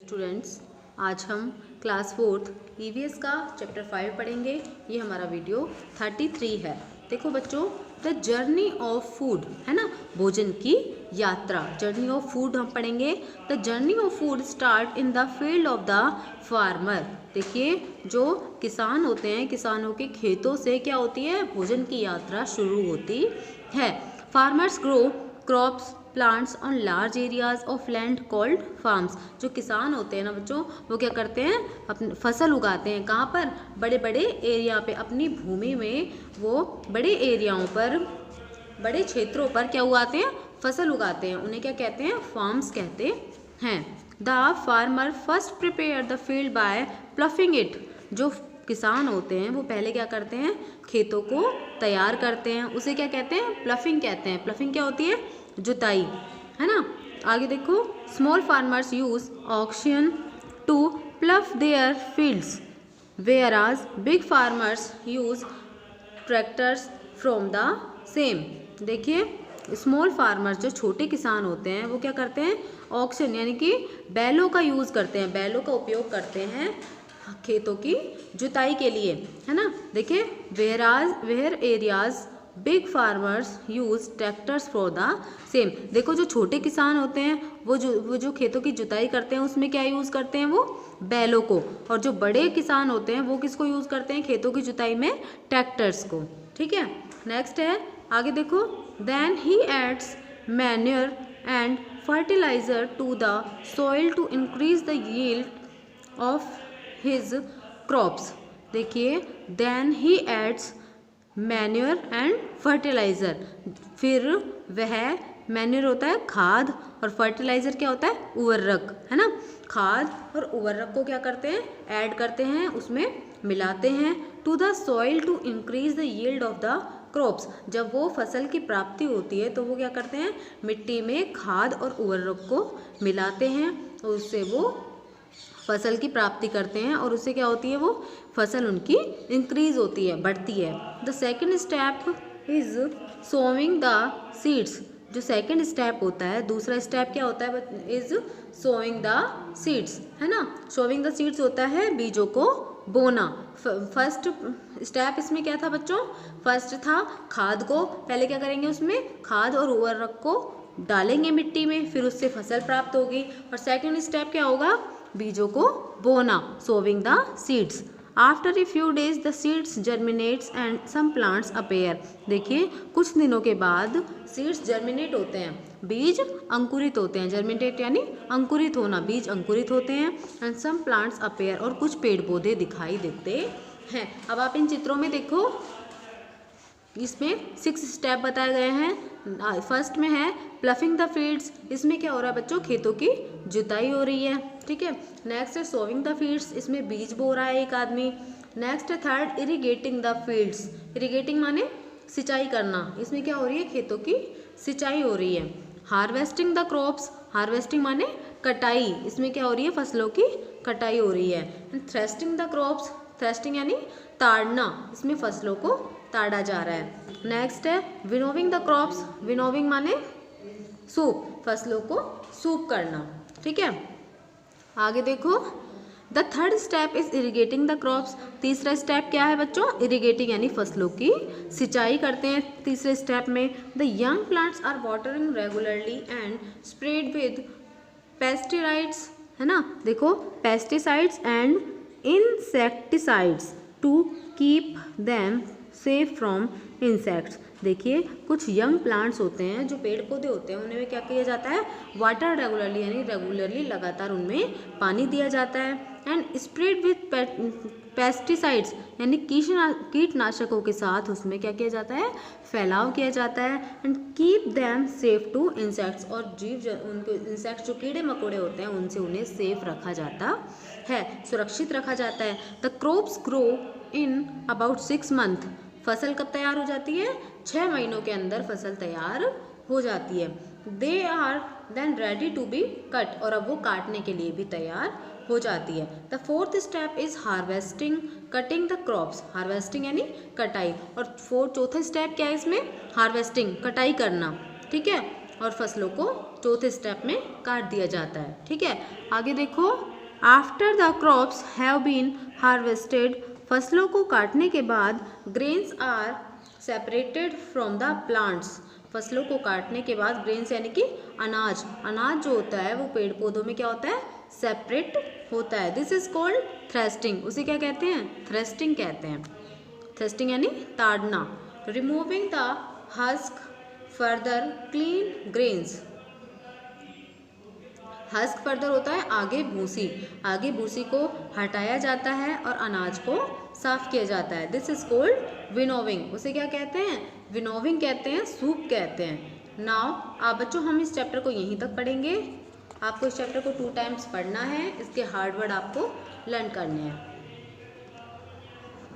Students, आज हम class 4th EVS का चैप्टर 5 पढ़ेंगे। ये हमारा वीडियो 33 है। देखो बच्चों, द जर्नी ऑफ फूड है ना, भोजन की यात्रा, जर्नी ऑफ फूड हम पढ़ेंगे। The journey of food start in the field of the farmer. देखिए, जो किसान होते हैं, किसानों के खेतों से क्या होती है, भोजन की यात्रा शुरू होती है। Farmers grow crops plants on large areas of land called farms. जो किसान होते हैं ना बच्चों, वो क्या करते हैं, अपनी फसल उगाते हैं। कहाँ पर? बड़े बड़े एरिया पे, अपनी भूमि में वो बड़े एरियाओं पर, बड़े क्षेत्रों पर क्या उगाते हैं, फसल उगाते हैं। उन्हें क्या कहते हैं, फार्म्स कहते हैं। The farmer first prepare the field by ploughing it. जो किसान होते हैं वो पहले क्या करते हैं, खेतों को तैयार करते हैं। उसे क्या कहते हैं, प्लफिंग कहते हैं। प्लफिंग क्या होती है, जुताई, है ना। आगे देखो, small farmers use oxen to plough their fields whereas big farmers use tractors from the same. देखिए, स्मॉल फार्मर्स जो छोटे किसान होते हैं वो क्या करते हैं, ऑक्शन यानी कि बैलों का यूज़ करते हैं, बैलों का उपयोग करते हैं खेतों की जुताई के लिए, है ना। देखिए, whereas big farmers use tractors for the same. देखो, जो छोटे किसान होते हैं वो जो खेतों की जुताई करते हैं उसमें क्या यूज़ करते हैं, वो बैलों को। और जो बड़े किसान होते हैं वो किसको यूज़ करते हैं खेतों की जुताई में, ट्रैक्टर्स को। ठीक है, नेक्स्ट है, आगे देखो, then he adds manure and fertilizer to the soil to increase the yield of his crops. देखिए, then he adds manure and fertilizer. फिर वह, मैन्योर होता है खाद और फर्टिलाइज़र क्या होता है, उर्वरक, है ना। खाद और उर्वरक को क्या करते हैं, ऐड करते हैं, उसमें मिलाते हैं। To the soil to increase the yield of the crops. जब वो फसल की प्राप्ति होती है तो वो क्या करते हैं, मिट्टी में खाद और उर्वरक को मिलाते हैं, और उससे वो फसल की प्राप्ति करते हैं, और उससे क्या होती है, वो फसल उनकी इंक्रीज होती है, बढ़ती है। The second step is sowing the seeds. जो सेकेंड स्टेप होता है, दूसरा स्टेप क्या होता है, इज सोविंग द सीड्स, है ना। सोविंग द सीड्स होता है बीजों को बोना। फर्स्ट स्टेप इसमें क्या था बच्चों, फर्स्ट था खाद को, पहले क्या करेंगे, उसमें खाद और उर्वरक को डालेंगे मिट्टी में, फिर उससे फसल प्राप्त होगी। और सेकेंड स्टेप क्या होगा, बीजों को बोना, sowing the seeds. After a few days the seeds germinates and some plants appear. देखिए, कुछ दिनों के बाद सीड्स जर्मिनेट होते हैं, बीज अंकुरित होते हैं। जर्मिनेट यानी अंकुरित होना, बीज अंकुरित होते हैं। एंड सम प्लांट्स अपेयर, और कुछ पेड़ पौधे दिखाई देते हैं। अब आप इन चित्रों में देखो, इसमें 6 स्टेप बताए गए हैं। फर्स्ट में है प्लफिंग द फील्ड्स। इसमें क्या हो रहा है बच्चों, खेतों की जुताई हो रही है। ठीक है, नेक्स्ट है सोविंग द फील्ड्स, इसमें बीज बो रहा है एक आदमी। नेक्स्ट है third, irrigating the fields. Irrigating माने सिंचाई करना, इसमें क्या हो रही है, खेतों की सिंचाई हो रही है। हार्वेस्टिंग द क्रॉप्स, हार्वेस्टिंग माने कटाई, इसमें क्या हो रही है, फसलों की कटाई हो रही है। थ्रेस्टिंग द क्रॉप्स, थ्रेस्टिंग यानी ताड़ना, इसमें फसलों को ताड़ा जा रहा है। नेक्स्ट है विनोविंग द क्रॉप्स, विनोविंग माने सूप, फसलों को सूप करना। ठीक है, आगे देखो, the third step is irrigating the crops. तीसरा स्टेप क्या है बच्चों, इरिगेटिंग यानी फसलों की सिंचाई करते हैं तीसरे स्टेप में। The young plants are watering regularly and spread with pesticides, है ना। देखो, pesticides and insecticides to keep them safe from insects. देखिए, कुछ यंग प्लांट्स होते हैं, जो पेड़ पौधे होते हैं, उनमें क्या किया जाता है, वाटर रेगुलरली यानी रेगुलरली लगातार उनमें पानी दिया जाता है। एंड स्प्रेड विथ पेस्टिसाइड्स यानी कीटनाशकों के साथ उसमें क्या किया जाता है, फैलाव किया जाता है। And keep them safe to insects, और उनके इंसेक्ट्स जो कीड़े मकोड़े होते हैं उनसे उन्हें सेफ रखा जाता है, सुरक्षित रखा जाता है। The crops grow in about 6 month. फसल कब तैयार हो जाती है, 6 महीनों के अंदर फसल तैयार हो जाती है। They are then ready to be cut, और अब वो काटने के लिए भी तैयार हो जाती है। The fourth step is harvesting cutting the crops. Harvesting यानी कटाई, और चौथा स्टेप क्या है इसमें, हार्वेस्टिंग कटाई करना। ठीक है, और फसलों को चौथे स्टेप में काट दिया जाता है। ठीक है, आगे देखो, after the crops have been harvested, फसलों को काटने के बाद grains are separated from the plants, फसलों को काटने के बाद ग्रेन्स यानी कि अनाज, अनाज जो होता है वो पेड़ पौधों में क्या होता है, सेपरेट होता है। दिस इज कॉल्ड थ्रेस्टिंग, उसे क्या कहते हैं, थ्रेस्टिंग कहते हैं। थ्रेस्टिंग यानी ताड़ना। Removing the husk further clean grains, husk further होता है आगे भूसी, आगे भूसी को हटाया जाता है और अनाज को साफ किया जाता है। दिस इज कोल्ड विनोविंग, उसे क्या कहते हैं, विनोविंग कहते हैं, सूप कहते हैं। नाउ आप बच्चों हम इस चैप्टर को यहीं तक पढ़ेंगे। आपको इस चैप्टर को 2 टाइम्स पढ़ना है, इसके हार्ड वर्ड आपको लर्न करने हैं।